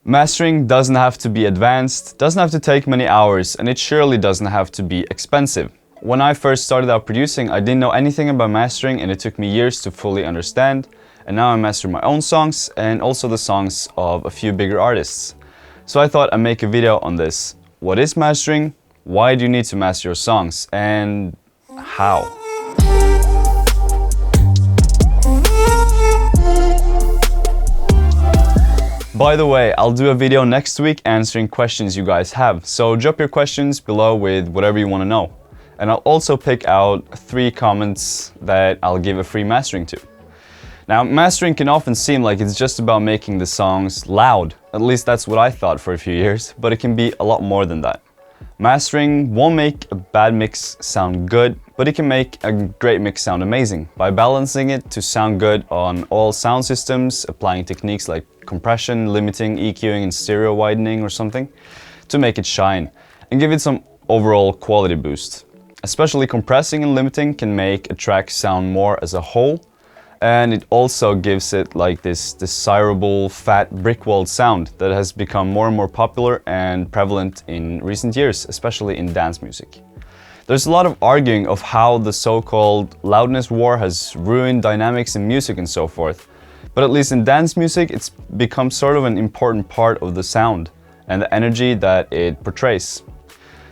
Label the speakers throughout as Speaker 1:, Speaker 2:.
Speaker 1: Mastering doesn't have to be advanced, doesn't have to take many hours, and it surely doesn't have to be expensive. When I first started out producing, I didn't know anything about mastering and it took me years to fully understand. And now I master my own songs and also the songs of a few bigger artists. So I thought I'd make a video on this. What is mastering? Why do you need to master your songs? And how? By the way, I'll do a video next week answering questions you guys have. So drop your questions below with whatever you want to know. And I'll also pick out 3 comments that I'll give a free mastering to. Now, mastering can often seem like it's just about making the songs loud. At least that's what I thought for a few years, but it can be a lot more than that. Mastering won't make a bad mix sound good, but it can make a great mix sound amazing by balancing it to sound good on all sound systems, applying techniques like compression, limiting, EQing, and stereo widening or something to make it shine and give it some overall quality boost. Especially compressing and limiting can make a track sound more as a whole, and it also gives it like this desirable fat brick-walled sound that has become more and more popular and prevalent in recent years, especially in dance music. There's a lot of arguing of how the so-called loudness war has ruined dynamics in music and so forth, but at least in dance music it's become sort of an important part of the sound and the energy that it portrays.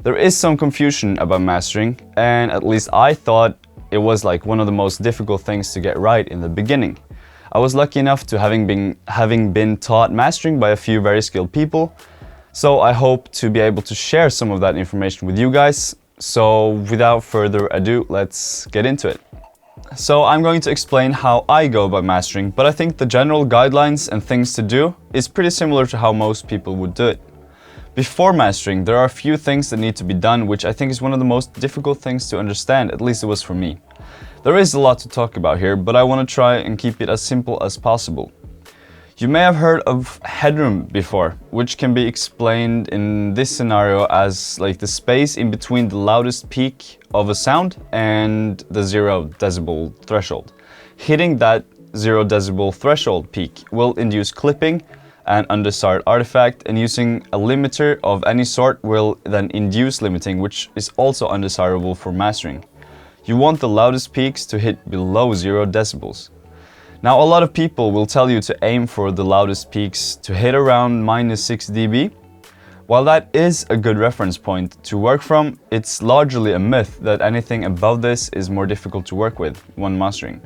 Speaker 1: There is some confusion about mastering, and at least I thought it was like one of the most difficult things to get right in the beginning. I was lucky enough to having been taught mastering by a few very skilled people, so I hope to be able to share some of that information with you guys. So without further ado, let's get into it. So I'm going to explain how I go about mastering, but I think the general guidelines and things to do is pretty similar to how most people would do it. Before mastering, there are a few things that need to be done, which I think is one of the most difficult things to understand, at least it was for me. There is a lot to talk about here, but I want to try and keep it as simple as possible. You may have heard of headroom before, which can be explained in this scenario as like the space in between the loudest peak of a sound and the 0 decibel threshold. Hitting that 0 decibel threshold peak will induce clipping, an undesired artifact, and using a limiter of any sort will then induce limiting, which is also undesirable for mastering. You want the loudest peaks to hit below 0 decibels. Now, a lot of people will tell you to aim for the loudest peaks to hit around -6 dB. While that is a good reference point to work from, it's largely a myth that anything above this is more difficult to work with when mastering.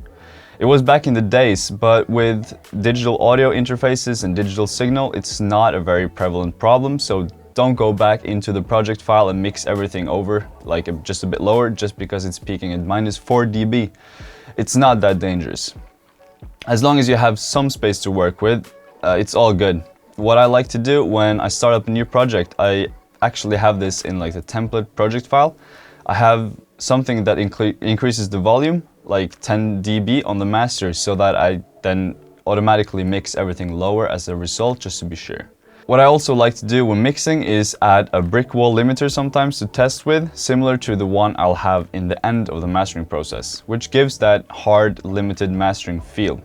Speaker 1: It was back in the days, but with digital audio interfaces and digital signal, it's not a very prevalent problem, so don't go back into the project file and mix everything over like just a bit lower just because it's peaking at -4 dB. It's not that dangerous. As long as you have some space to work with, it's all good. What I like to do when I start up a new project, I actually have this in like the template project file. I have something that increases the volume, like 10 dB on the master, so that I then automatically mix everything lower as a result, just to be sure. What I also like to do when mixing is add a brick wall limiter sometimes to test with, similar to the one I'll have in the end of the mastering process, which gives that hard, limited mastering feel.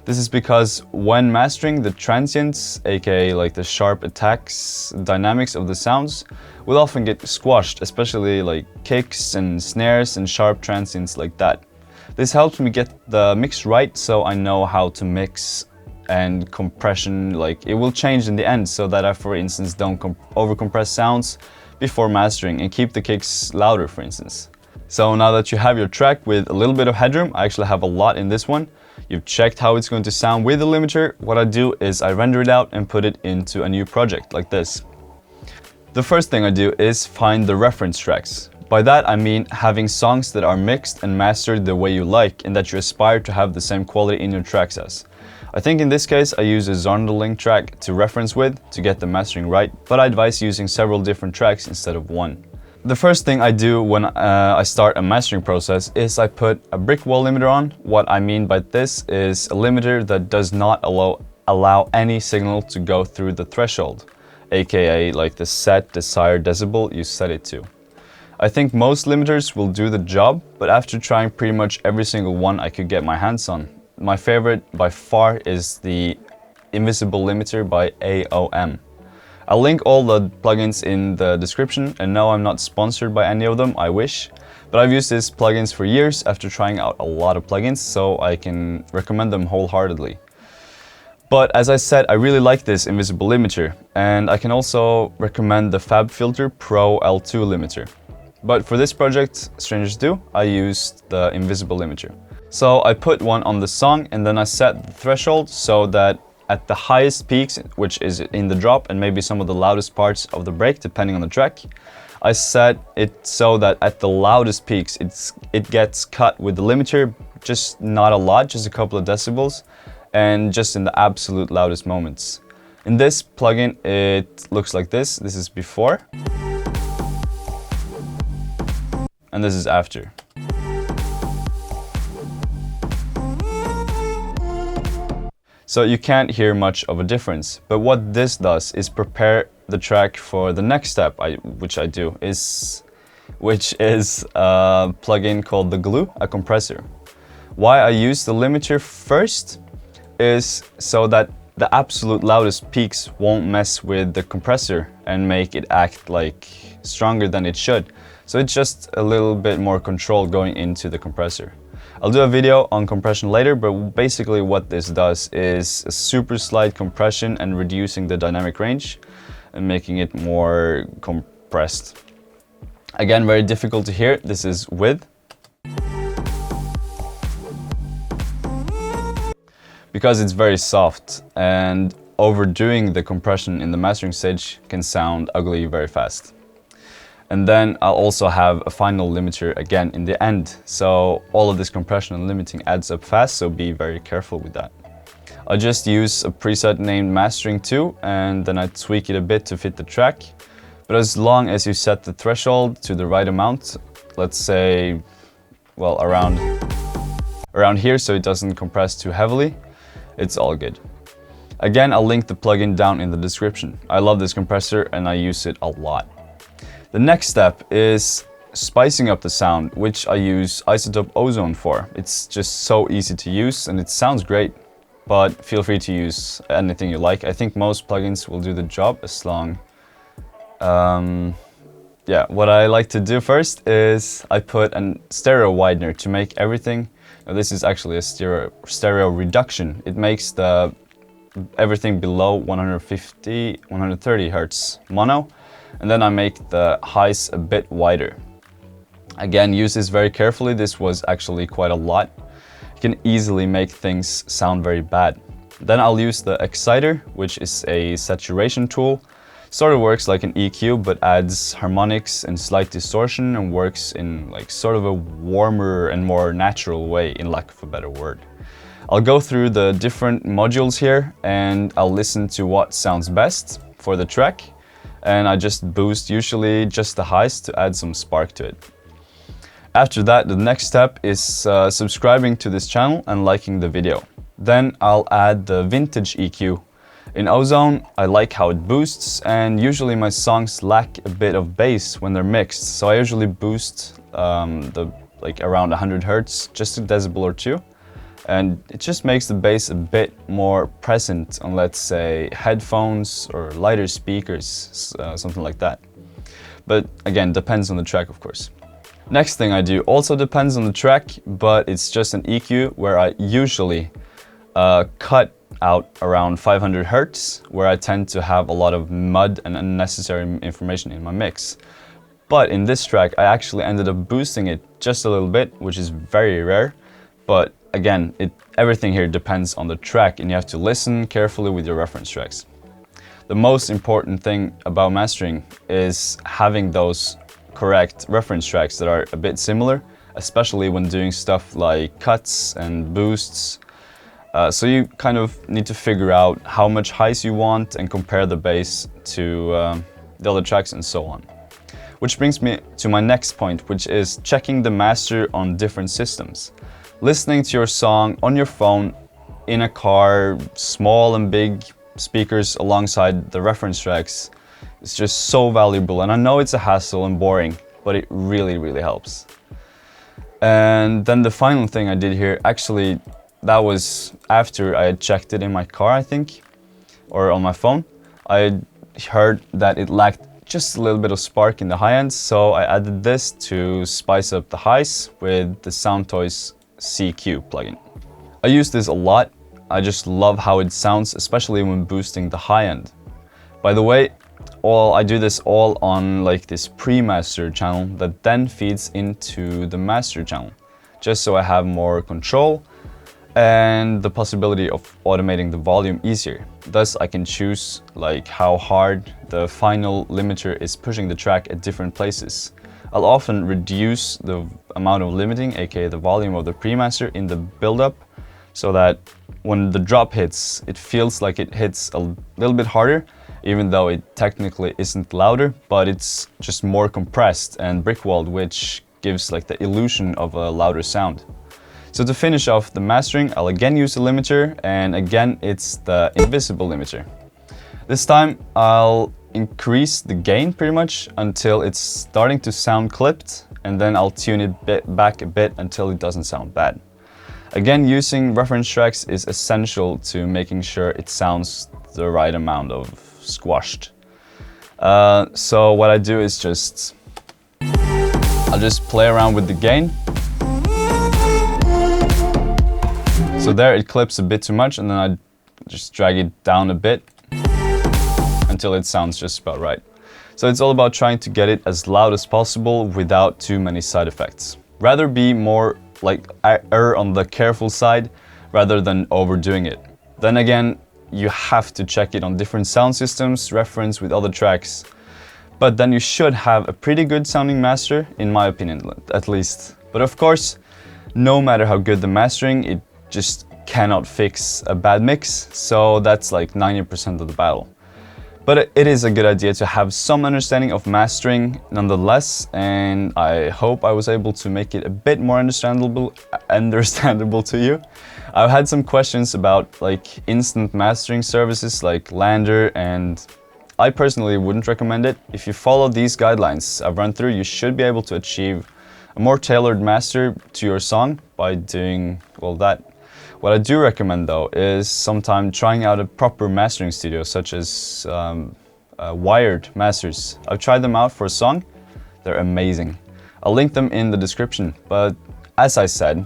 Speaker 1: This is because when mastering, the transients, aka like the sharp attacks dynamics of the sounds, will often get squashed, especially like kicks and snares and sharp transients like that. This helps me get the mix right, so I know how to mix, and compression, like it will change in the end, so that I, for instance, don't overcompress sounds before mastering and keep the kicks louder, for instance. So now that you have your track with a little bit of headroom, I actually have a lot in this one. You've checked how it's going to sound with the limiter. What I do is I render it out and put it into a new project like this. The first thing I do is find the reference tracks. By that I mean having songs that are mixed and mastered the way you like and that you aspire to have the same quality in your tracks as. I think in this case I use a Zonderling track to reference with to get the mastering right, but I advise using several different tracks instead of one. The first thing I do when I start a mastering process is I put a brick wall limiter on. What I mean by this is a limiter that does not allow any signal to go through the threshold, aka like the set desired decibel you set it to. I think most limiters will do the job, but after trying pretty much every single one I could get my hands on, my favorite by far is the Invisible Limiter by AOM. I'll link all the plugins in the description, and no, I'm not sponsored by any of them, I wish. But I've used these plugins for years after trying out a lot of plugins, so I can recommend them wholeheartedly. But as I said, I really like this Invisible Limiter, and I can also recommend the FabFilter Pro L2 limiter. But for this project, Strangers Do, I used the Invisible Limiter. So I put one on the song, and then I set the threshold so that at the highest peaks, which is in the drop and maybe some of the loudest parts of the break, depending on the track, I set it so that at the loudest peaks, it gets cut with the limiter, just not a lot, just a couple of decibels, and just in the absolute loudest moments. In this plugin, it looks like this. This is before, and this is after. So you can't hear much of a difference, but what this does is prepare the track for the next step, which I do, which is a plugin called the Glue, a compressor. Why I use the limiter first is so that the absolute loudest peaks won't mess with the compressor and make it act like stronger than it should. So it's just a little bit more control going into the compressor. I'll do a video on compression later, but basically what this does is a super slight compression and reducing the dynamic range and making it more compressed. Again, very difficult to hear. This is with. Because it's very soft, and overdoing the compression in the mastering stage can sound ugly very fast. And then I'll also have a final limiter again in the end. So all of this compression and limiting adds up fast, so be very careful with that. I just use a preset named Mastering 2, and then I tweak it a bit to fit the track. But as long as you set the threshold to the right amount, let's say, well, around here, so it doesn't compress too heavily, it's all good. Again, I'll link the plugin down in the description. I love this compressor and I use it a lot. The next step is spicing up the sound, which I use Isotope Ozone for. It's just so easy to use and it sounds great, but feel free to use anything you like. I think most plugins will do the job as long. Yeah, what I like to do first is I put a stereo widener to make everything. Now this is actually a stereo reduction. It makes everything below 150, 130 hertz mono. And then I make the highs a bit wider. Again, use this very carefully. This was actually quite a lot. You can easily make things sound very bad. Then I'll use the exciter, which is a saturation tool. Sort of works like an EQ, but adds harmonics and slight distortion and works in like sort of a warmer and more natural way, in lack of a better word. I'll go through the different modules here and I'll listen to what sounds best for the track. And I just boost usually just the highs to add some spark to it. After that, the next step is subscribing to this channel and liking the video. Then I'll add the vintage EQ. In Ozone, I like how it boosts, and usually my songs lack a bit of bass when they're mixed. So I usually boost around 100 hertz, just a decibel or two. And it just makes the bass a bit more present on, let's say, headphones or lighter speakers, something like that. But again, depends on the track, of course. Next thing I do also depends on the track, but it's just an EQ where I usually cut out around 500 hertz, where I tend to have a lot of mud and unnecessary information in my mix. But in this track, I actually ended up boosting it just a little bit, which is very rare. But again, everything here depends on the track, and you have to listen carefully with your reference tracks. The most important thing about mastering is having those correct reference tracks that are a bit similar, especially when doing stuff like cuts and boosts. So you kind of need to figure out how much highs you want and compare the bass to the other tracks and so on. Which brings me to my next point, which is checking the master on different systems. Listening to your song on your phone, in a car, small and big speakers alongside the reference tracks is just so valuable. And I know it's a hassle and boring, but it really, really helps. And then the final thing I did here, actually, that was after I had checked it in my car, I think. or on my phone, I heard that it lacked just a little bit of spark in the high end, so I added this to spice up the highs with the Soundtoys CQ plugin. I use this a lot. I just love how it sounds, especially when boosting the high end. By the way, I do this all on like this pre-master channel that then feeds into the master channel, just so I have more control and the possibility of automating the volume easier. Thus, I can choose like how hard the final limiter is pushing the track at different places. I'll often reduce the amount of limiting, aka the volume of the pre-master in the build-up, so that when the drop hits, it feels like it hits a little bit harder, even though it technically isn't louder, but it's just more compressed and brick-walled, which gives like the illusion of a louder sound. So to finish off the mastering, I'll again use the limiter, and again it's the invisible limiter. This time I'll increase the gain pretty much until it's starting to sound clipped, and then I'll tune it back a bit until it doesn't sound bad. Again, using reference tracks is essential to making sure it sounds the right amount of squashed. So what I do is I'll just play around with the gain. So there it clips a bit too much, and then I just drag it down a bit until it sounds just about right. So it's all about trying to get it as loud as possible without too many side effects. Rather be more like err on the careful side rather than overdoing it. Then again, you have to check it on different sound systems, reference with other tracks. But then you should have a pretty good sounding master, in my opinion, at least. But of course, no matter how good the mastering, it just cannot fix a bad mix, so that's like 90% of the battle. But it is a good idea to have some understanding of mastering nonetheless, and I hope I was able to make it a bit more understandable to you. I've had some questions about like instant mastering services like Lander, and I personally wouldn't recommend it. If you follow these guidelines I've run through, you should be able to achieve a more tailored master to your song by doing, well, that. What I do recommend though is sometime trying out a proper mastering studio, such as Wired Masters. I've tried them out for a song. They're amazing. I'll link them in the description, but as I said,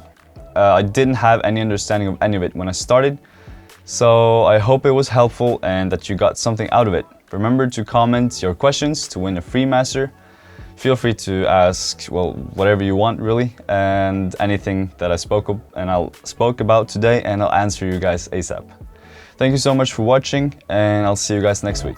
Speaker 1: I didn't have any understanding of any of it when I started, so I hope it was helpful and that you got something out of it. Remember to comment your questions to win a free master. Feel free to ask, well, whatever you want really, and anything that I spoke about today, and I'll answer you guys ASAP. Thank you so much for watching, and I'll see you guys next week.